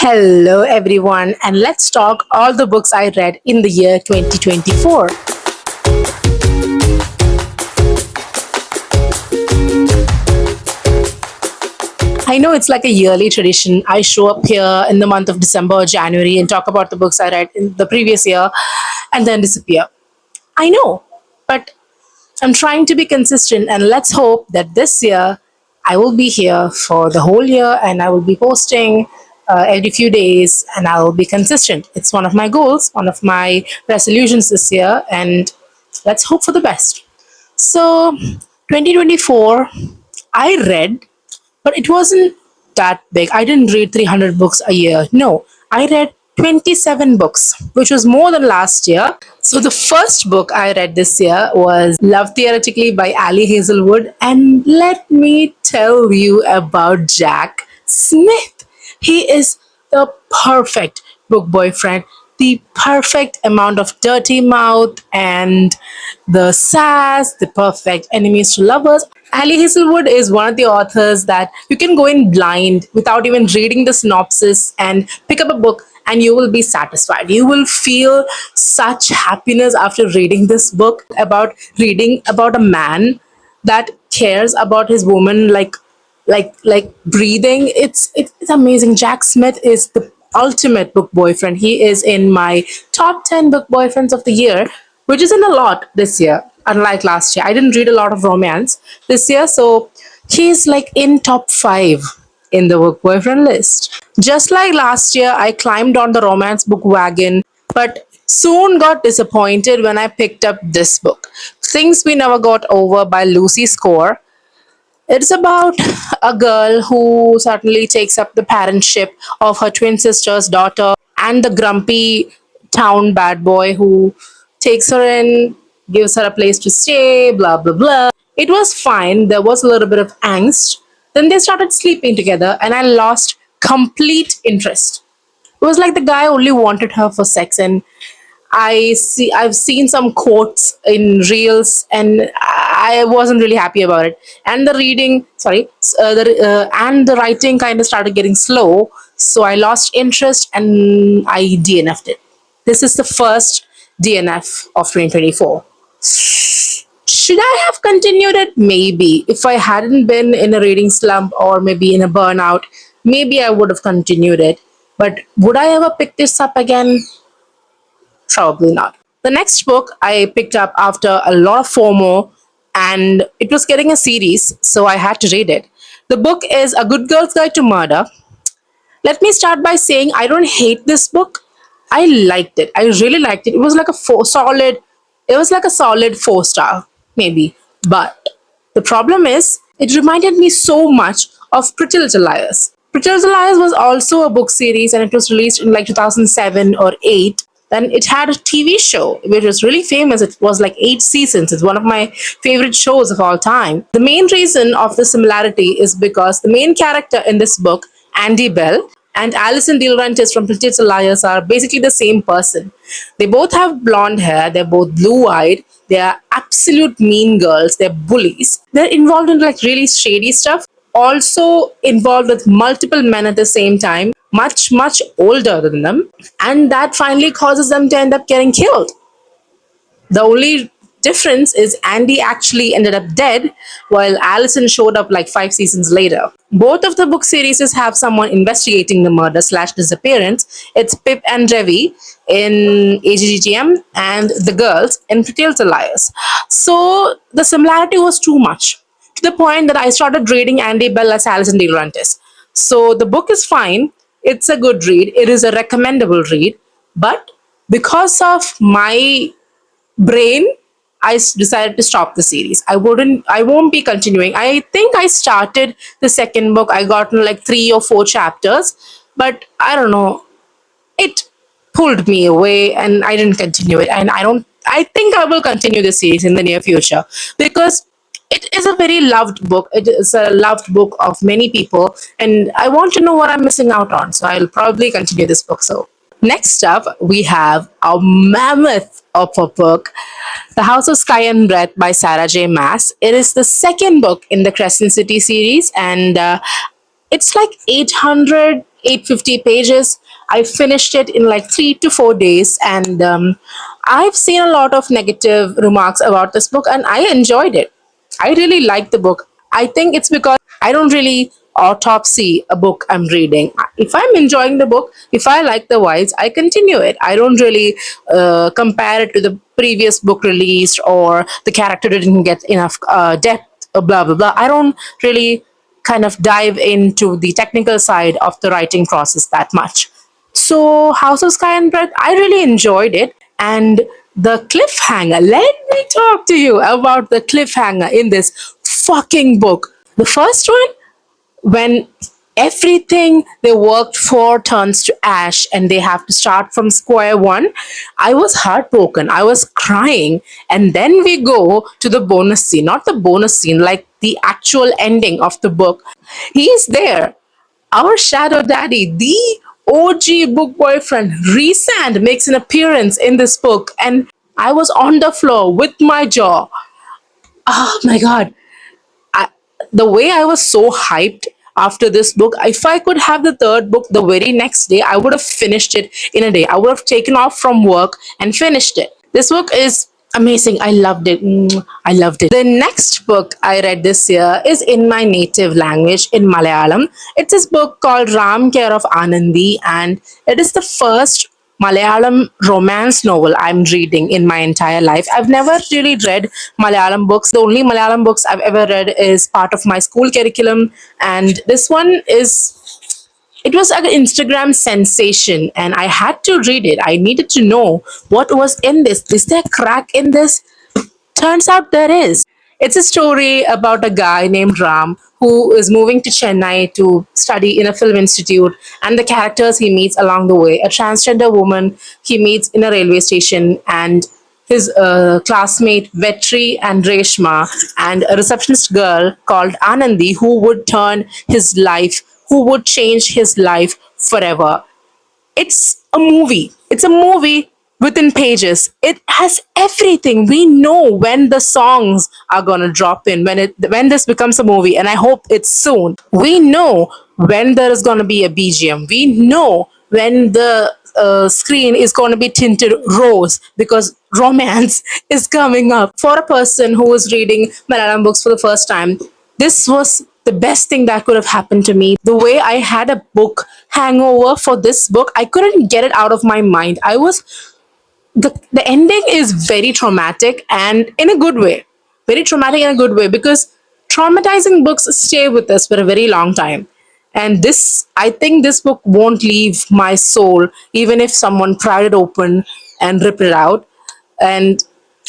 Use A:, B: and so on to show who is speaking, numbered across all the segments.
A: Hello, everyone, and let's talk all the books I read in the year 2024. I know it's like a yearly tradition. I show up here in the month of December or January and talk about the books I read in the previous year and then disappear. I know, but I'm trying to be consistent, and let's hope that this year I will be here for the whole year and I will be posting every few days and I will be consistent. It's one of my goals, one of my resolutions this year, and let's hope for the best. So, 2024, I read, but it wasn't that big. I didn't read 300 books a year. No, I read 27 books, which was more than last year. So the first book I read this year was Love Theoretically by Ali Hazelwood. And let me tell you about Jack Smith. He is the perfect book boyfriend, the perfect amount of dirty mouth and the sass, the perfect enemies to lovers. Ali Hazelwood is one of the authors that you can go in blind without even reading the synopsis and pick up a book and you will be satisfied. You will feel such happiness after reading this book about reading about a man that cares about his woman like breathing. It's amazing. Jack Smith is the ultimate book boyfriend. He is in my top 10 book boyfriends of the year, which isn't a lot this year, unlike last year. I didn't read a lot of romance this year, so he's like in top 5 in the book boyfriend list. Just like last year, I climbed on the romance book wagon, but soon got disappointed when I picked up this book, Things We Never Got Over by Lucy Score. It's about a girl who suddenly takes up the parentship of her twin sister's daughter and the grumpy town bad boy who takes her in, gives her a place to stay, blah, blah, blah. It was fine. There was a little bit of angst. Then they started sleeping together, and I lost complete interest. It was like the guy only wanted her for sex, and I've seen some quotes in reels, and I wasn't really happy about it. And the reading, sorry, and the writing kind of started getting slow, so I lost interest and I DNF'd it. This is the first DNF of 2024. Should I have continued it? Maybe. If I hadn't been in a reading slump or maybe in a burnout, maybe I would have continued it. But would I ever pick this up again? Probably not. The next book I picked up after a lot of FOMO, and it was getting a series, so I had to read it. The book is A Good Girl's Guide to Murder. Let me start by saying I don't hate this book. I liked it. I really liked it. It was like a solid 4 star, maybe. But the problem is, it reminded me so much of Pretty Little Liars. Pretty Little Liars was also a book series and it was released in like 2007 or 8. Then it had a TV show which was really famous. It was like 8 seasons. It's one of my favorite shows of all time. The main reason of the similarity is because the main character in this book, Andy Bell, and Alison DeLaurentis from Pretty Little Liars are basically the same person. They both have blonde hair. They're both blue-eyed. They are absolute mean girls. They're bullies. They're involved in like really shady stuff. Also involved with multiple men at the same time, much older than them, and that finally causes them to end up getting killed. The only difference is Andy actually ended up dead while Allison showed up like 5 seasons later. Both of the book series have someone investigating the murder slash disappearance. It's Pip and Revi in AGGTM and the girls in Pretty Little Liars. So the similarity was too much to the point that I started reading Andy Bell as Alison DeLaurentis. So the book is fine. It's a good read. It is a recommendable read. But because of my brain, decided to stop the series. I won't be continuing. I think I started the second book. I got like 3 or 4 chapters, but I don't know. It pulled me away and I didn't continue it. And I think I will continue the series in the near future because it is a very loved book. It is a loved book of many people, and I want to know what I'm missing out on. So I'll probably continue this book. So next up, we have a mammoth of a book, The House of Sky and Breath by Sarah J. Maas. It is the second book in the Crescent City series, and It's like 800, 850 pages. I finished it in like 3 to 4 days, and I've seen a lot of negative remarks about this book, and I enjoyed it. I really like the book. I think it's because I don't really autopsy a book I'm reading. If I'm enjoying the book, if I like the vibes, I continue it. I don't really compare it to the previous book released, or the character didn't get enough depth, blah, blah, blah. I don't really kind of dive into the technical side of the writing process that much. So, House of Sky and Breath, I really enjoyed it. And the cliffhanger, let me talk to you about the cliffhanger in this fucking book. The first one, when everything they worked for turns to ash and they have to start from square one, I was heartbroken. I was crying. And then we go to the bonus scene, not the bonus scene, like the actual ending of the book. He's there, our shadow daddy, the OG book boyfriend, Resand, makes an appearance in this book, and I was on the floor with my jaw. Oh my god. I, the way I was so hyped after this book, if I could have the third book the very next day, I would have finished it in a day. I would have taken off from work and finished it. This book is amazing. I loved it. I loved it. The next book I read this year is in my native language, in Malayalam. It's this book called Ram Care of Anandi, and it is the first Malayalam romance novel I'm reading in my entire life. I've never really read Malayalam books. The only Malayalam books I've ever read is part of my school curriculum, and this one is, it was an Instagram sensation, and I had to read it. I needed to know what was in this. Is there crack in this? Turns out there is. It's a story about a guy named Ram who is moving to Chennai to study in a film institute, and the characters he meets along the way: a transgender woman he meets in a railway station, and his classmate Vetri and Reshma, and a receptionist girl called Anandi who would turn his life, who would change his life forever. It's a movie. It's a movie within pages. It has everything. We know when the songs are gonna drop in, when this becomes a movie, and I hope it's soon. We know when there is gonna be a BGM. We know when the screen is going to be tinted rose because romance is coming up. For a person who is reading Malayalam books for the first time, this was the best thing that could have happened to me. The way I had a book hangover for this book, I couldn't get it out of my mind. I was the ending is very traumatic, and in a good way. Very traumatic in a good way, because traumatizing books stay with us for a very long time. And this, I think this book won't leave my soul even if someone pried it open and ripped it out. And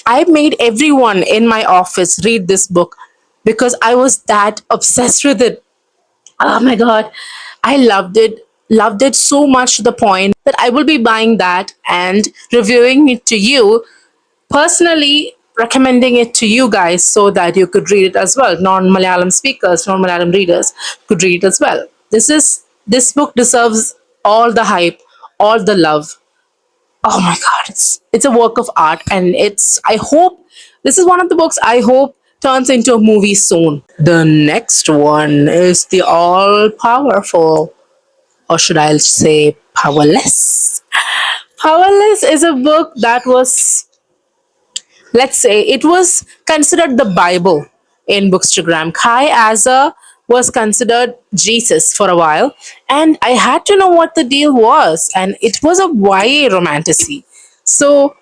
A: I made everyone in my office read this book because I was that obsessed with it. Oh my god, I loved it so much to the point that I will be buying that and reviewing it to you, personally recommending it to you guys so that you could read it as well. Non-Malayalam speakers, non-Malayalam readers could read it as well. This book deserves all the hype, all the love. Oh my god, it's a work of art, and it's, I hope this is one of the books I hope turns into a movie soon. The next one is the all powerful, or should I say powerless. Powerless is a book that was, let's say, it was considered the Bible in Bookstagram. Kai Azar was considered Jesus for a while, and I had to know what the deal was, and it was a YA romantasy. So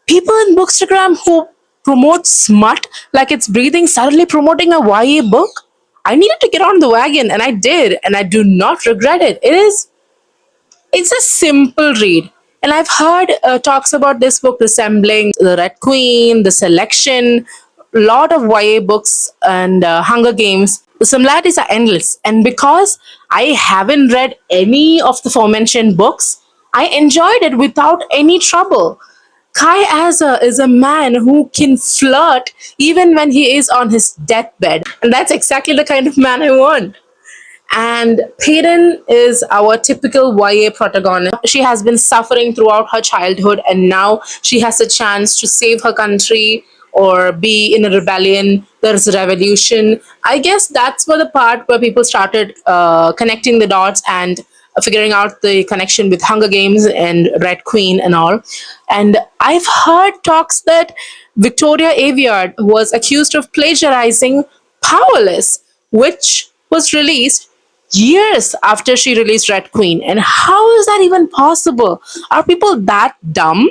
A: people in Bookstagram who promote smut like it's breathing, suddenly promoting a YA book, I needed to get on the wagon, and I did, and I do not regret it. It's a simple read. And I've heard talks about this book resembling The Red Queen, The Selection, a lot of YA books, and Hunger Games. The similarities are endless. And because I haven't read any of the aforementioned books, I enjoyed it without any trouble. Kai Azar is a man who can flirt even when he is on his deathbed. And that's exactly the kind of man I want. And Peyton is our typical YA protagonist. She has been suffering throughout her childhood, and now she has a chance to save her country or be in a rebellion. There's a revolution. I guess that's where the part where people started connecting the dots and figuring out the connection with Hunger Games and Red Queen and all. And I've heard talks that Victoria Aveyard was accused of plagiarizing Powerless, which was released years after she released Red Queen. And how is that even possible? Are people that dumb?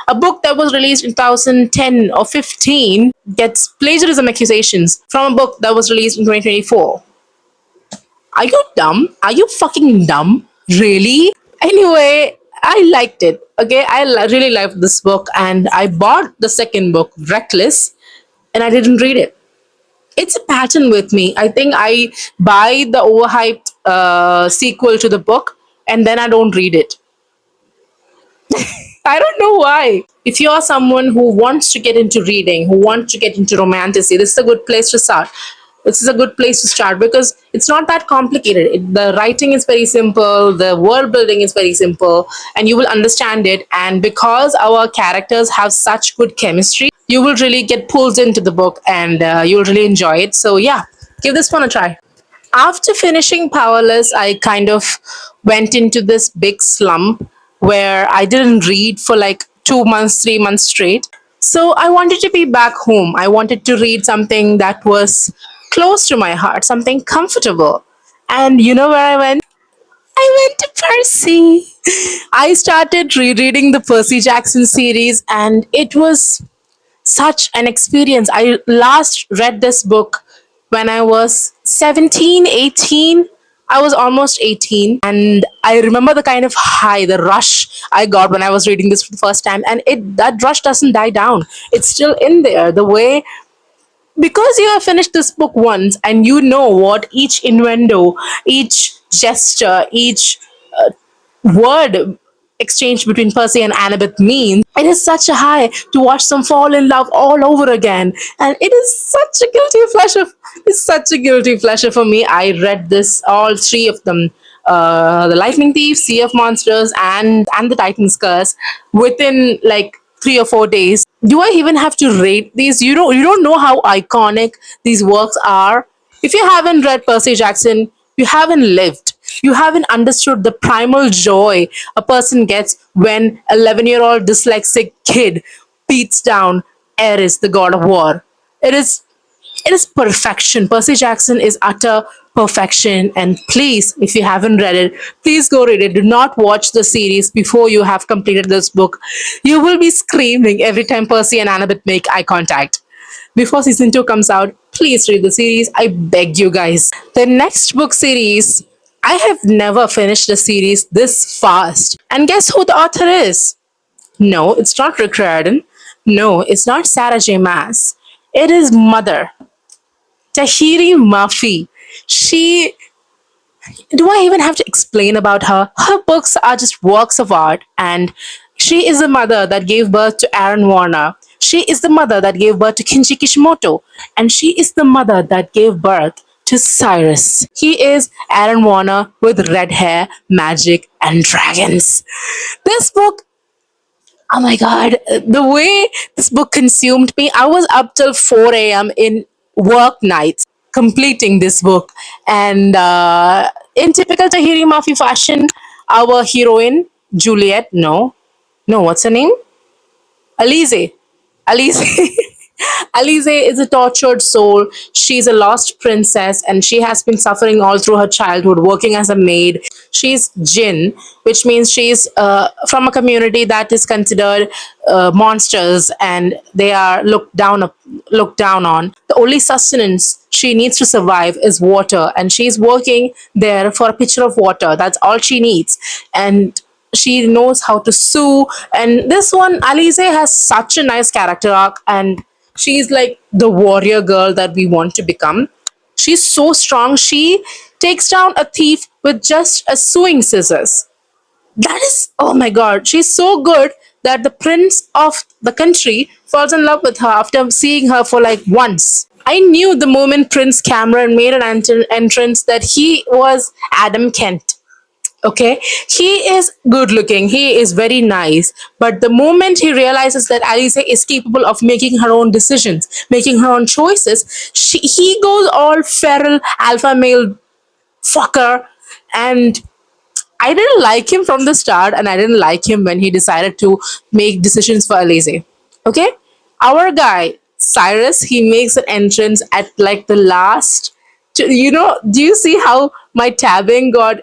A: A book that was released in 2010 or 15 gets plagiarism accusations from a book that was released in 2024. Are you dumb? Are you fucking dumb? Really? Anyway, I liked it. Okay, really liked this book, and I bought the second book, Reckless, and I didn't read it. It's a pattern with me. I think I buy the overhyped sequel to the book, and then I don't read it. I don't know why. If you are someone who wants to get into reading, who wants to get into romanticy, this is a good place to start. This is a good place to start because it's not that complicated. The writing is very simple, the world building is very simple, and you will understand it. And because our characters have such good chemistry, you will really get pulled into the book and you'll really enjoy it. So, yeah, give this one a try. After finishing Powerless, I kind of went into this big slump where I didn't read for like 2 months, 3 months straight. So I wanted to be back home. I wanted to read something that was close to my heart, something comfortable. And you know where I went? I went to Percy. I started rereading the Percy Jackson series, and it was such an experience. I last read this book when I was 17, 18. I was almost 18, and I remember the kind of high, the rush I got when I was reading this for the first time, and it that rush doesn't die down. It's still in there. The way, because you have finished this book once and you know what each innuendo, each gesture, each word exchange between Percy and Annabeth means, it is such a high to watch them fall in love all over again. And it is such a guilty pleasure. It's such a guilty pleasure for me. I read this, all three of them. The Lightning Thief, Sea of Monsters, and the Titan's Curse within like 3 or 4 days. Do I even have to rate these? You don't know how iconic these works are. If you haven't read Percy Jackson, you haven't lived. You haven't understood the primal joy a person gets when 11-year-old dyslexic kid beats down Ares, the god of war. It is it is perfection. Percy Jackson is utter perfection. And please, if you haven't read it, please go read it. Do not watch the series before you have completed this book. You will be screaming every time Percy and Annabeth make eye contact. Before season 2 comes out, please read the series. I beg you guys. The next book series, I have never finished a series this fast. And guess who the author is? No, it's not Rick Riordan. No, it's not Sarah J. Maas. It is Mother, Tahiri Murphy. She, do I even have to explain about her? Her books are just works of art, and she is the mother that gave birth to Aaron Warner. She is the mother that gave birth to Kinji Kishimoto, and she is the mother that gave birth to Cyrus. He is Aaron Warner with red hair, magic, and dragons. This book, oh my god, the way this book consumed me, I was up till 4 a.m. in work nights completing this book. And in typical Tahiri Mafi fashion, our heroine, Juliet, no, what's her name? Alize. Alize. Alize is a tortured soul. She's a lost princess and she has been suffering all through her childhood, working as a maid. She's Jinn, which means she's from a community that is considered monsters and they are looked down on. The only sustenance she needs to survive is water, and she's working there for a pitcher of water. That's all she needs. And she knows how to sue. And this one, Alize has such a nice character arc, and she's like the warrior girl that we want to become. She's so strong. She takes down a thief with just a sewing scissors. That is, oh my god, she's so good that the prince of the country falls in love with her after seeing her for like once. I knew the moment Prince Cameron made an entrance that he was Adam Kent. Okay, he is good looking, he is very nice, but the moment he realizes that Alice is capable of making her own decisions, making her own choices, he goes all feral alpha male fucker. And I didn't like him from the start, and I didn't like him when he decided to make decisions for Alize. Okay? Our guy, Cyrus, he makes an entrance at like the last. Do you see how my tabbing got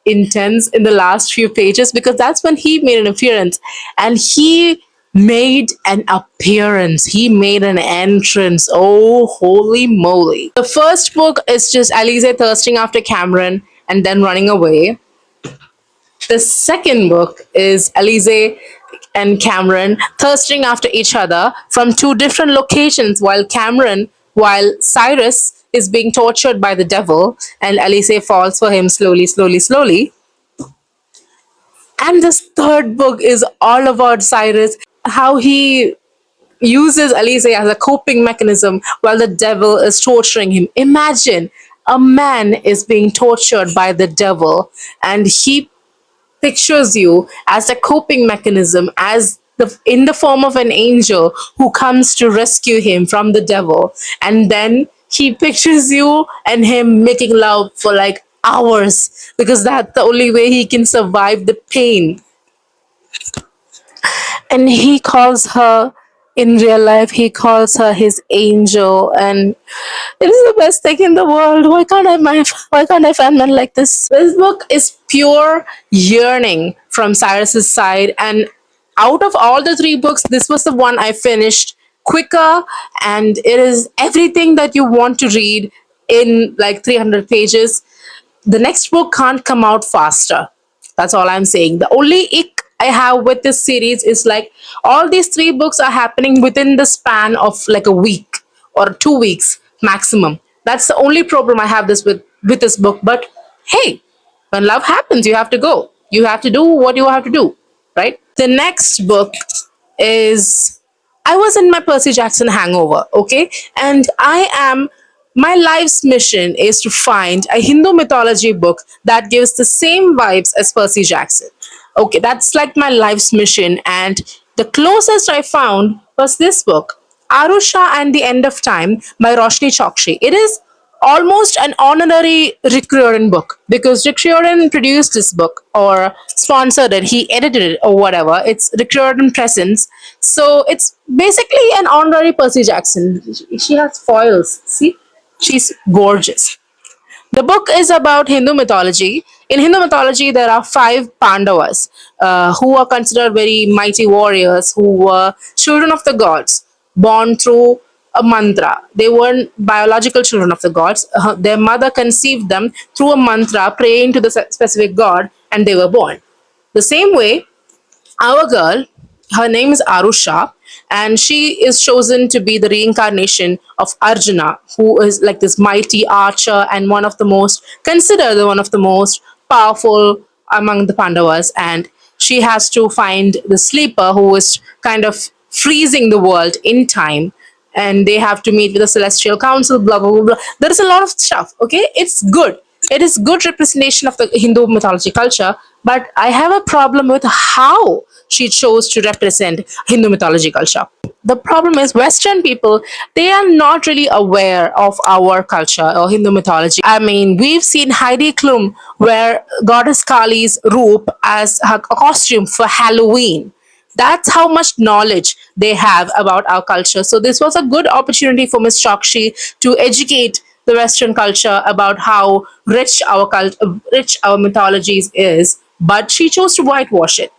A: intense in the last few pages? Because that's when he made an appearance. And he made an appearance. He made an entrance. Oh, holy moly. The first book is just Alize thirsting after Cameron and then running away. The second book is Alize and Cameron thirsting after each other from two different locations, while Cyrus is being tortured by the devil and Alize falls for him slowly, slowly, slowly. And this third book is all about Cyrus, how he uses Alize as a coping mechanism while the devil is torturing him. Imagine a man is being tortured by the devil and he pictures you as a coping mechanism, as the in the form of an angel who comes to rescue him from the devil, and then he pictures you and him making love for like hours because that's the only way he can survive the pain. And he calls her, in real life he calls her his angel, and it is the best thing in the world. Why can't I find men like this book is pure yearning from Cyrus's side, and out of all the three books, this was the one I finished quicker, and it is everything that you want to read in like 300 pages. The next book can't come out faster. That's all I'm saying. The only ick I have with this series is like all these three books are happening within the span of like a week or 2 weeks maximum. That's the only problem I have with this book. But hey, when love happens, you have to go. You have to do what you have to do, right? The next book is I was in my Percy Jackson hangover, okay? And my life's mission is to find a Hindu mythology book that gives the same vibes as Percy Jackson. Okay, that's like my life's mission. And the closest I found was this book, Arusha and the End of Time by Roshni Chokshi. It is almost an honorary Rick Riordan book because Rick Riordan produced this book or sponsored it, he edited it or whatever. It's Rick Riordan Presents. So it's basically an honorary Percy Jackson. She has foils. See? She's gorgeous. The book is about Hindu mythology. In Hindu mythology, there are five Pandavas who are considered very mighty warriors who were children of the gods, born through a mantra. They weren't biological children of the gods. Their mother conceived them through a mantra, praying to the specific god, and they were born. The same way, our girl, her name is Arusha, and she is chosen to be the reincarnation of Arjuna, who is like this mighty archer and considered one of the most powerful among the Pandavas. And she has to find the sleeper who is kind of freezing the world in time, and they have to meet with the celestial council, blah blah blah blah. There is a lot of stuff. Okay, it's good. It is good representation of the Hindu mythology culture, but I have a problem with how she chose to represent Hindu mythology culture. The problem is Western people, they are not really aware of our culture or Hindu mythology. I mean, we've seen Heidi Klum wear Goddess Kali's robe as her costume for Halloween. That's how much knowledge they have about our culture. So this was a good opportunity for Miss Chokshi to educate the Western culture about how rich our mythologies is. But she chose to whitewash it.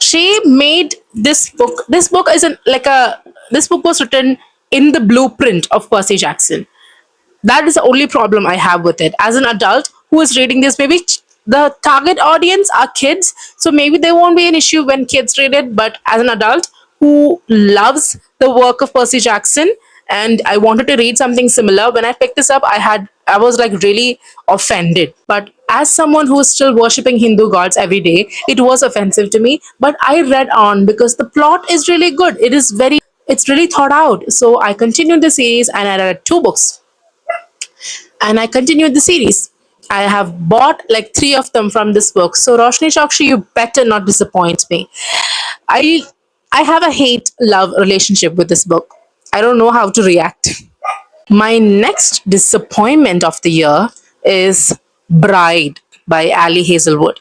A: She made this book. This book was written in the blueprint of Percy Jackson. That is the only problem I have with it. As an adult who is reading this, maybe the target audience are kids, so maybe there won't be an issue when kids read it. But as an adult who loves the work of Percy Jackson, and I wanted to read something similar, when I picked this up, I was like really offended. But as someone who is still worshipping Hindu gods every day, it was offensive to me. But I read on because the plot is really good. It's really thought out. So I continued the series and I read two books and I continued the series. I have bought like three of them from this book. So Roshni Chokshi, you better not disappoint me. I I have a hate love relationship with this book. I don't know how to react. My next disappointment of the year is Bride by Ali Hazelwood.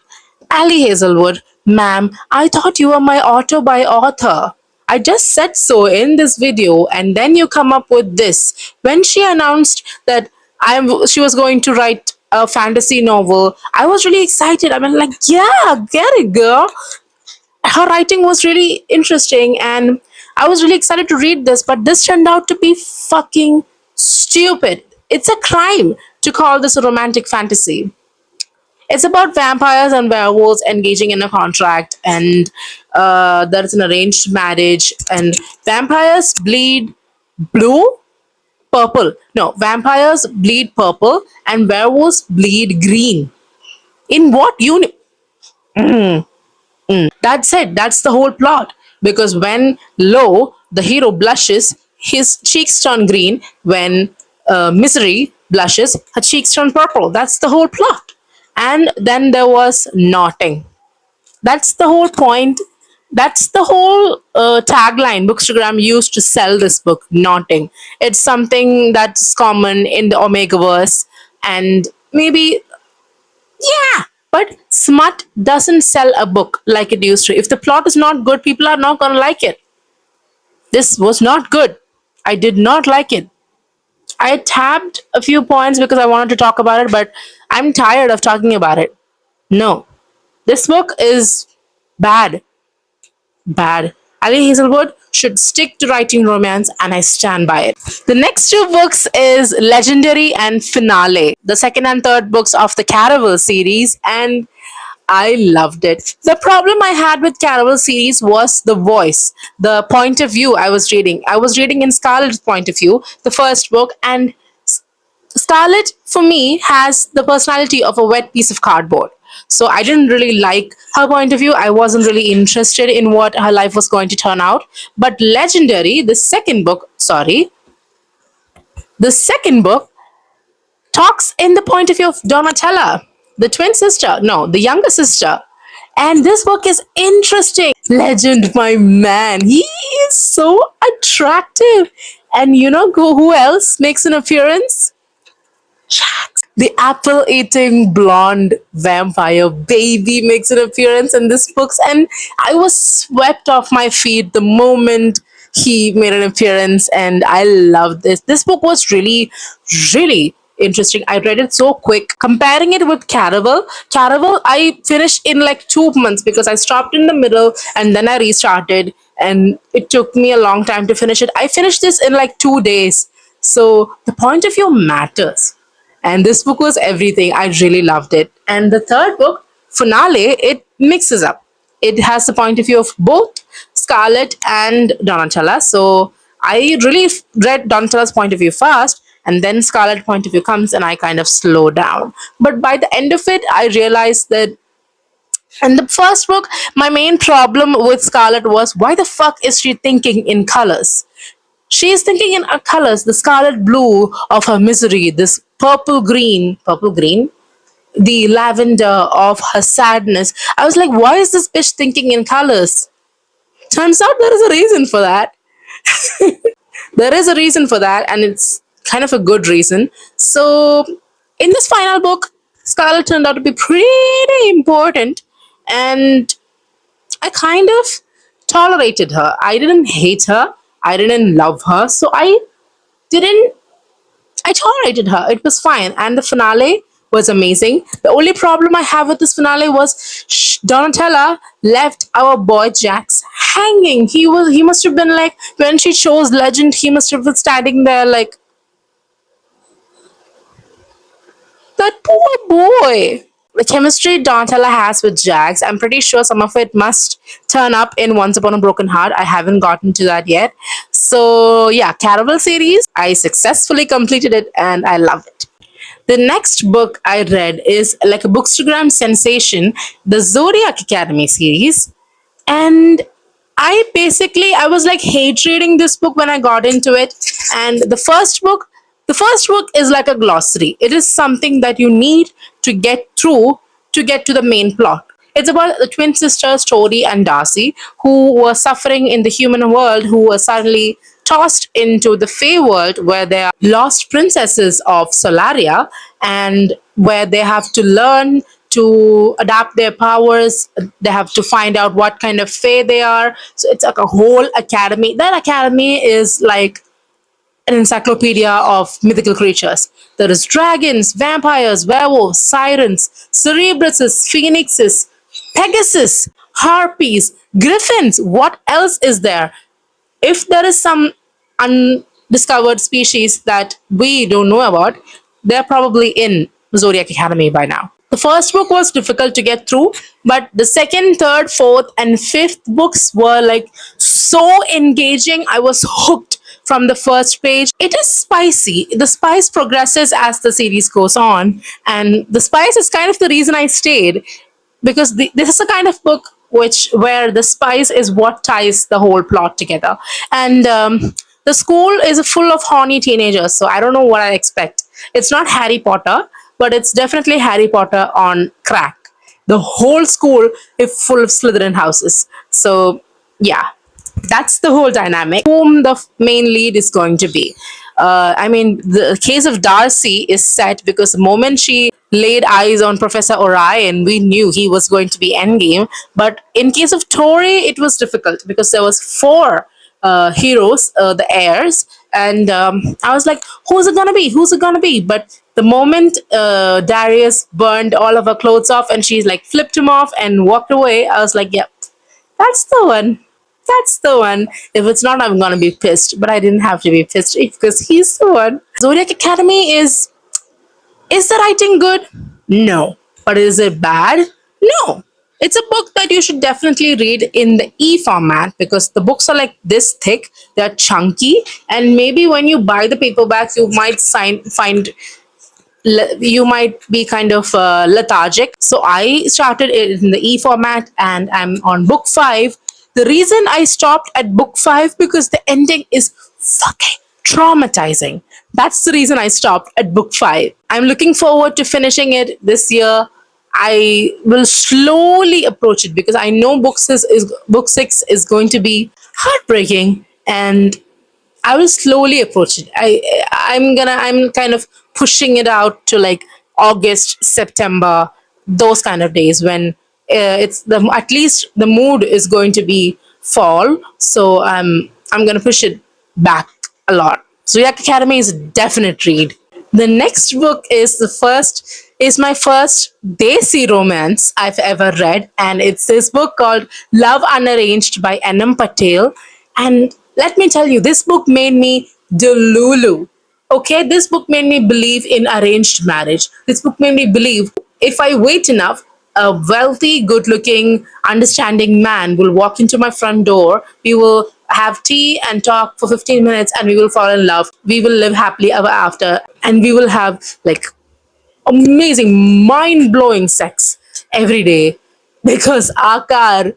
A: Ali Hazelwood, ma'am, I thought you were my auto by author. I just said so in this video, and then you come up with this. When she announced that she was going to write a fantasy novel, I was really excited. I mean, like, yeah, get it, girl. Her writing was really interesting, and I was really excited to read this, but this turned out to be fucking stupid. It's a crime to call this a romantic fantasy. It's about vampires and werewolves engaging in a contract, and there's an arranged marriage, and vampires bleed blue, purple. No, vampires bleed purple, and werewolves bleed green. In what uni? That's it. That's the whole plot. Because when Lo, the hero, blushes, his cheeks turn green. When Misery blushes, her cheeks turn purple. That's the whole plot. And then there was Knotting. That's the whole point. That's the whole tagline Bookstagram used to sell this book, Knotting. It's something that's common in the Omegaverse, and maybe, yeah, but smut doesn't sell a book like it used to. If the plot is not good, people are not going to like it. This was not good. I did not like it. I tabbed a few points because I wanted to talk about it, but I'm tired of talking about it. No, this book is bad. Bad. Ali Hazelwood should stick to writing romance, and I stand by it. The next two books is Legendary and Finale, the second and third books of the Caravel series, and I loved it. The problem I had with Caravel series was the voice, the point of view I was reading. I was reading in Scarlett's point of view, the first book, and Scarlett, for me, has the personality of a wet piece of cardboard. So I didn't really like her point of view. I wasn't really interested in what her life was going to turn out. But Legendary, the second book talks in the point of view of Donatella, the twin sister, no, the younger sister. And this book is interesting. Legend, my man, he is so attractive. And you know who else makes an appearance? The apple eating blonde vampire baby makes an appearance in this book, and I was swept off my feet the moment he made an appearance, and I loved this book was really interesting. I read it so quick. Comparing it with Caravel I finished in like 2 months because I stopped in the middle and then I restarted, and it took me a long time to finish it. I finished this in like 2 days. So the point of view matters, and this book was everything. I really loved it. And the third book, Finale, it mixes up. It has the point of view of both Scarlett and Donatella. So I really read Donatella's point of view first, and then Scarlett's point of view comes, and I kind of slow down. But by the end of it, I realized that in the first book, my main problem with Scarlett was, why the fuck is she thinking in colors? She is thinking in colors, the scarlet blue of her misery, this purple green, the lavender of her sadness. I was like, why is this bitch thinking in colors? Turns out there is a reason for that. There is a reason for that, and it's kind of a good reason. So, in this final book, Scarlet turned out to be pretty important, and I kind of tolerated her. I didn't hate her. I didn't love her. So didn't I tolerated her. It was fine. And the finale was amazing. The only problem I have with this finale was Donatella left our boy Jax hanging. He must have been like, when she chose Legend, he must have been standing there like, that poor boy. The chemistry Donatella has with Jax, I'm pretty sure some of it must turn up in Once Upon a Broken Heart. I haven't gotten to that yet. So, yeah, Caravel series, I successfully completed it and I love it. The next book I read is like a Bookstagram sensation, the Zodiac Academy series. And I was like hate reading this book when I got into it. And the first book is like a glossary. It is something that you need to get through to get to the main plot. It's about the twin sisters, Tori and Darcy, who were suffering in the human world, who were suddenly tossed into the Fey world where they are lost princesses of Solaria and where they have to learn to adapt their powers. They have to find out what kind of Fey they are. So it's like a whole academy. That academy is like an encyclopedia of mythical creatures. There is dragons, vampires, werewolves, sirens, cerebruses, phoenixes, Pegasus, harpies, griffins. What else is there? If there is some undiscovered species that we don't know about, they're probably in Zodiac Academy by now. The first book was difficult to get through, but the second, third, fourth, and fifth books were like so engaging. I was hooked from the first page. It is spicy. The spice progresses as the series goes on, and the spice is kind of the reason I stayed, because this is a kind of book which where the spice is what ties the whole plot together. And the school is full of horny teenagers, so I don't know what I expect. It's not Harry Potter, but it's definitely Harry Potter on crack. The whole school is full of Slytherin houses. So yeah, that's the whole dynamic. Whom the main lead is going to be. I mean, the case of Darcy is set because the moment she laid eyes on Professor Orion, we knew he was going to be Endgame. But in case of Tori, it was difficult because there was four heroes, the heirs, and I was like, "Who's it gonna be? Who's it gonna be?" But the moment Darius burned all of her clothes off and she's like flipped him off and walked away, I was like, "Yep, that's the one." That's the one. If it's not, I'm gonna be pissed. But I didn't have to be pissed because he's the one. Zodiac Academy is the writing good? No. But is it bad? No. It's a book that you should definitely read in the e-format because the books are like this thick, they're chunky, and maybe when you buy the paperbacks, you might find you might be kind of lethargic. So I started it in the e format and I'm on book 5. The reason I stopped at book 5 because the ending is fucking traumatizing. That's the reason I stopped at book 5. I'm looking forward to finishing it this year. I will slowly approach it because I know book 6 is going to be heartbreaking, and I will slowly approach it. I'm kind of pushing it out to like August, September, those kind of days when it's the at least the mood is going to be fall. So I'm gonna push it back a lot. Zodiac Academy is a definite read. The next book is my first Desi romance I've ever read, and it's this book called Love Unarranged by N.M. Patel. And let me tell you, this book made me delulu. Okay, this book made me believe in arranged marriage. This book made me believe if I wait enough, a wealthy, good looking, understanding man will walk into my front door. We will have tea and talk for 15 minutes and we will fall in love. We will live happily ever after and we will have like amazing, mind blowing sex every day because Akar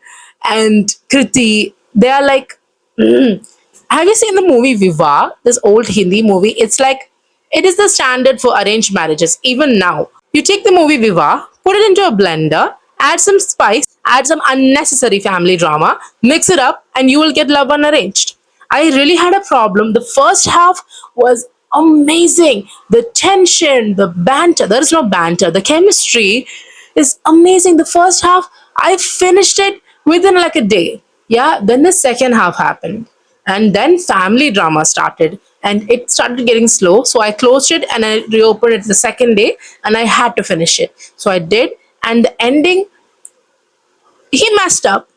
A: and Kriti, they are like, have you seen the movie Viva? This old Hindi movie. It's like, it is the standard for arranged marriages, even now. You take the movie Viva, put it into a blender, add some spice, add some unnecessary family drama, mix it up, and you will get Love Unarranged. I really had a problem. The first half was amazing. The tension, the banter, there is no banter. The chemistry is amazing. The first half, I finished it within like a day. Yeah, then the second half happened. And then family drama started and it started getting slow. So I closed it and I reopened it the second day and I had to finish it. So I did. And the ending, he messed up.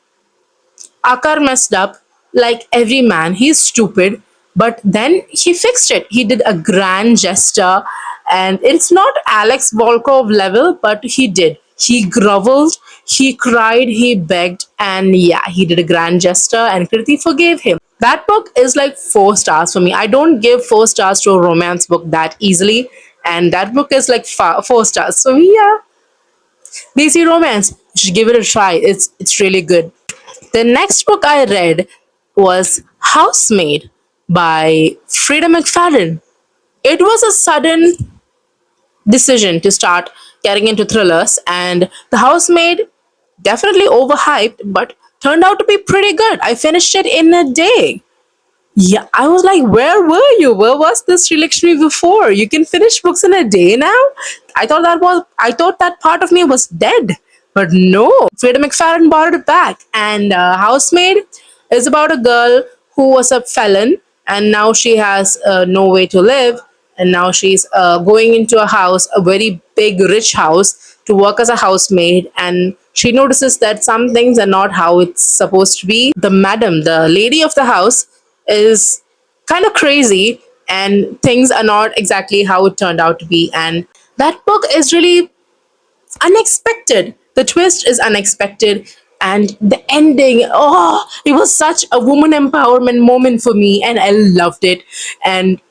A: Akar messed up like every man. He's stupid. But then he fixed it. He did a grand gesture. And it's not Alex Volkov level, but he did. He groveled, he cried, he begged, and yeah, he did a grand gesture, and Kriti forgave him. That book is like 4 stars for me. I don't give 4 stars to a romance book that easily, and that book is like 4 stars. So yeah, DC romance. You should give it a try. It's really good. The next book I read was Housemaid by Frida McFadden. It was a sudden decision to start getting into thrillers, and The Housemaid, definitely overhyped, but turned out to be pretty good. I finished it in a day. Yeah, I was like, where were you? Where was this Srilakshmi before? You can finish books in a day now? I thought that part of me was dead. But no, Frida McFarlane brought it back. And Housemaid is about a girl who was a felon and now she has no way to live. And now she's going into a house, a very big, rich house, to work as a housemaid. And she notices that some things are not how it's supposed to be. The madam, the lady of the house, is kind of crazy and things are not exactly how it turned out to be. And that book is really unexpected. The twist is unexpected. And the ending, oh, it was such a woman empowerment moment for me, and I loved it. And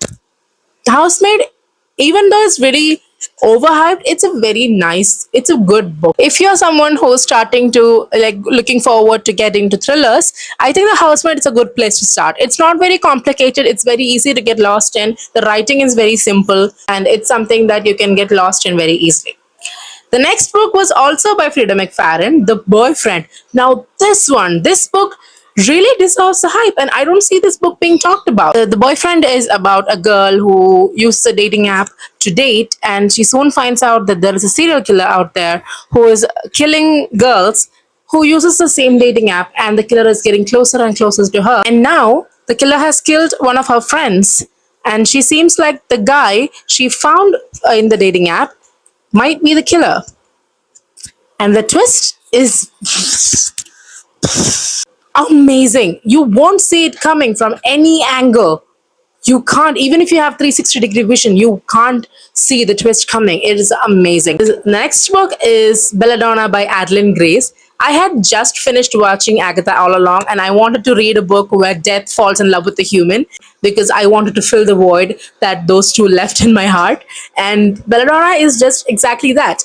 A: Housemaid, even though it's very overhyped, it's a very nice, it's a good book. If you're someone who's starting to like looking forward to get into thrillers, I think The Housemaid is a good place to start. It's not very complicated, it's very easy to get lost in. The writing is very simple, and it's something that you can get lost in very easily. The next book was also by Frida McFarlane, The Boyfriend. Now, this book really deserves the hype, and I don't see this book being talked about. The Boyfriend is about a girl who uses a dating app to date, and she soon finds out that there is a serial killer out there who is killing girls who uses the same dating app, and the killer is getting closer and closer to her. And now, the killer has killed one of her friends, and she seems like the guy she found in the dating app might be the killer. And the twist is amazing. You won't see it coming from any angle. You can't, even if you have 360-degree vision, you can't see the twist coming. It is amazing. The next book is Belladonna by Adeline Grace. I had just finished watching Agatha all along, and I wanted to read a book where death falls in love with the human because I wanted to fill the void that those two left in my heart. And Belladonna is just exactly that.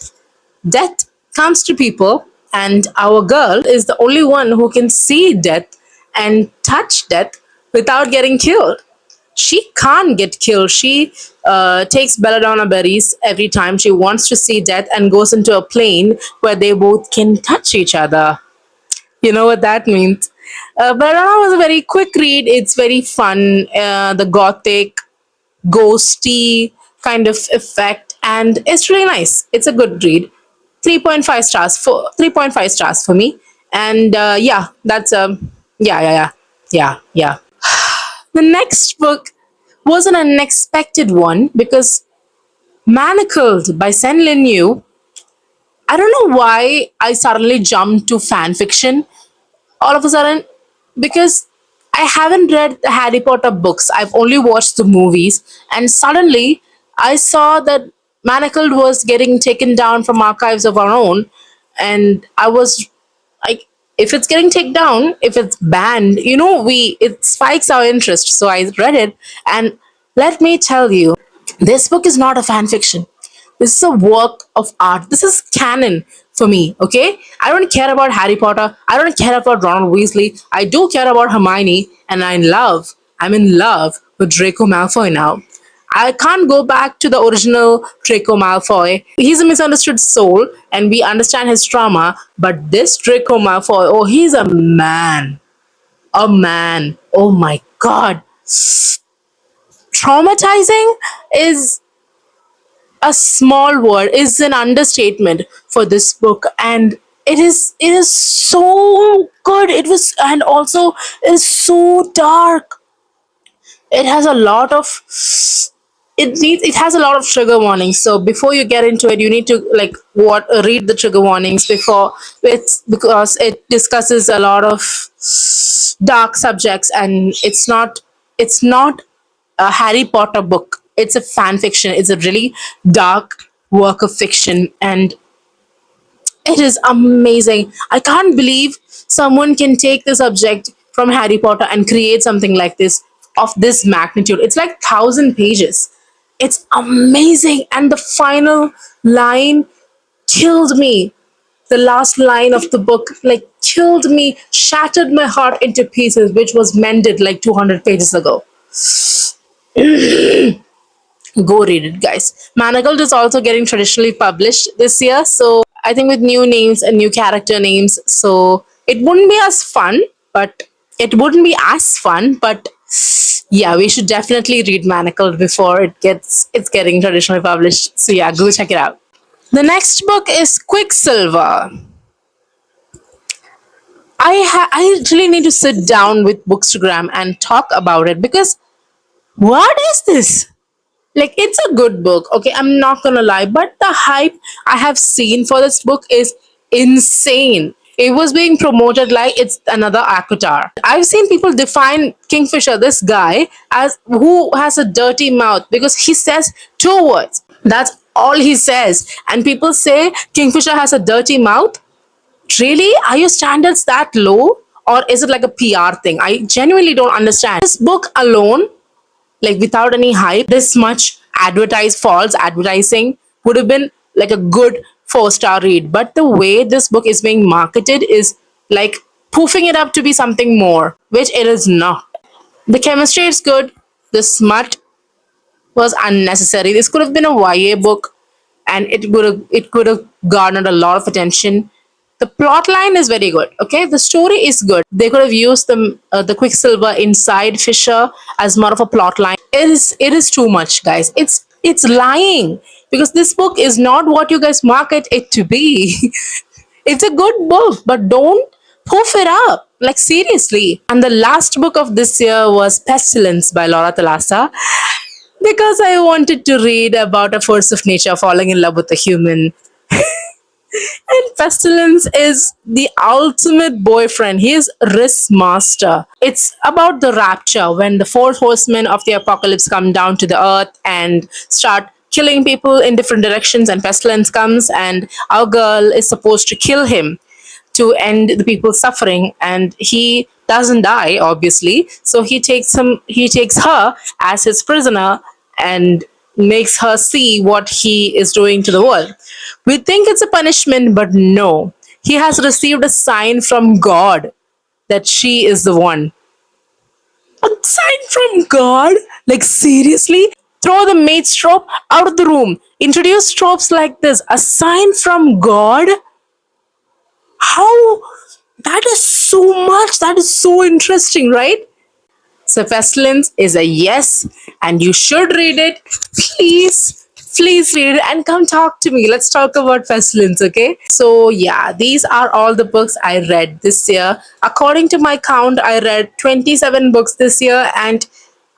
A: Death comes to people, and our girl is the only one who can see death and touch death without getting killed. She can't get killed. She takes belladonna berries every time she wants to see death and goes into a plane where they both can touch each other. You know what that means. Belladonna was a very quick read. It's very fun. The gothic, ghosty kind of effect, and it's really nice. It's a good read. 3.5 stars for me. And yeah, that's yeah. The next book was an unexpected one because Manacled by Sen Lin Yu. I don't know why I suddenly jumped to fan fiction all of a sudden, because I haven't read the Harry Potter books. I've only watched the movies, and suddenly I saw that Manacled was getting taken down from archives of our own, and I was like, if it's getting taken down, if it's banned, we it spikes our interest. So I read it, and let me tell you, this book is not a fan fiction. This is a work of art. This is canon for me, okay? I don't care about Harry Potter. I don't care about Ronald Weasley. I do care about Hermione, and I'm in love with Draco Malfoy now. I can't go back to the original Draco Malfoy. He's a misunderstood soul, and we understand his trauma. But this Draco Malfoy, oh, he's a man. A man. Oh my god. Traumatizing is a small word, is an understatement for this book, and it is so good. It was, and also it is so dark. It has a lot of it has a lot of trigger warnings, so before you get into it you need to like what read the trigger warnings before, it's because it discusses a lot of dark subjects, and it's not a Harry Potter book. It's a fan fiction. It's a really dark work of fiction, and it is amazing. I can't believe someone can take the subject from Harry Potter and create something like this of this magnitude. It's like 1,000 pages. It's amazing, and the final line killed me. The last line of the book like killed me, shattered my heart into pieces, which was mended like 200 pages ago. Go read it, guys. Manacled is also getting traditionally published this year, so I think with new names and new character names, so it wouldn't be as fun, but yeah, we should definitely read Manacled before it's getting traditionally published. So yeah, go check it out. The next book is Quicksilver. I really need to sit down with Bookstagram and talk about it because what is this? Like, it's a good book, okay, I'm not gonna lie, but the hype I have seen for this book is insane. It was being promoted like it's another Akatar. I've seen people define Kingfisher, this guy, as who has a dirty mouth because he says two words. That's all he says. And people say Kingfisher has a dirty mouth. Really? Are your standards that low? Or is it like a PR thing? I genuinely don't understand. This book alone, like without any hype, this much false advertising would have been like a good 4-star read. But the way this book is being marketed is like poofing it up to be something more, which it is not. The chemistry is good. The smut was unnecessary. This could have been a YA book, and it could have garnered a lot of attention. The plot line is very good. Okay, the story is good. They could have used the Quicksilver inside Fisher as more of a plot line. It is too much, guys. It's lying because this book is not what you guys market it to be. It's a good book, but don't poof it up. Like, seriously. And the last book of this year was Pestilence by Laura Thalassa, because I wanted to read about a force of nature falling in love with a human. And Pestilence is the ultimate boyfriend. He is Risk Master. It's about the rapture when the four horsemen of the apocalypse come down to the earth and start killing people in different directions, and Pestilence comes, and our girl is supposed to kill him to end the people's suffering, and he doesn't die, obviously, so he takes her as his prisoner and makes her see what he is doing to the world. We think it's a punishment, but no, he has received a sign from God that she is the one. A sign from God? Like, seriously? Throw the maid trope out of the room. Introduce tropes like this. A sign from God? How? That is so much. That is so interesting, right? So Pestilence is a yes, and you should read it. Please, please read it and come talk to me. Let's talk about Pestilence, okay? So yeah, these are all the books I read this year. According to my count, I read 27 books this year, and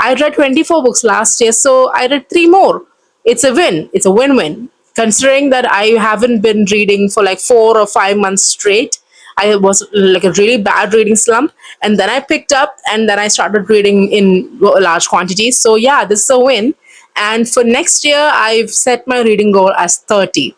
A: I read 24 books last year, so I read 3 more. It's a win. It's a win-win. Considering that I haven't been reading for like 4 or 5 months straight, I was like a really bad reading slump, and then I picked up and then I started reading in large quantities. So yeah, this is a win. And for next year, I've set my reading goal as 30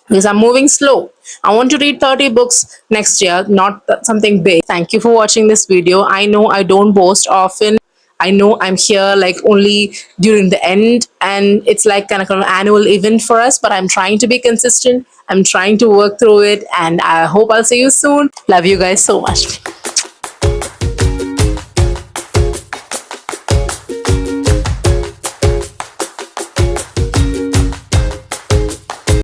A: because I'm moving slow. I want to read 30 books next year, not something big. Thank you for watching this video. I know I don't post often. I know I'm here like only during the end, and it's like kind of an annual event for us, but I'm trying to be consistent. I'm trying to work through it, and I hope I'll see you soon. Love you guys so much.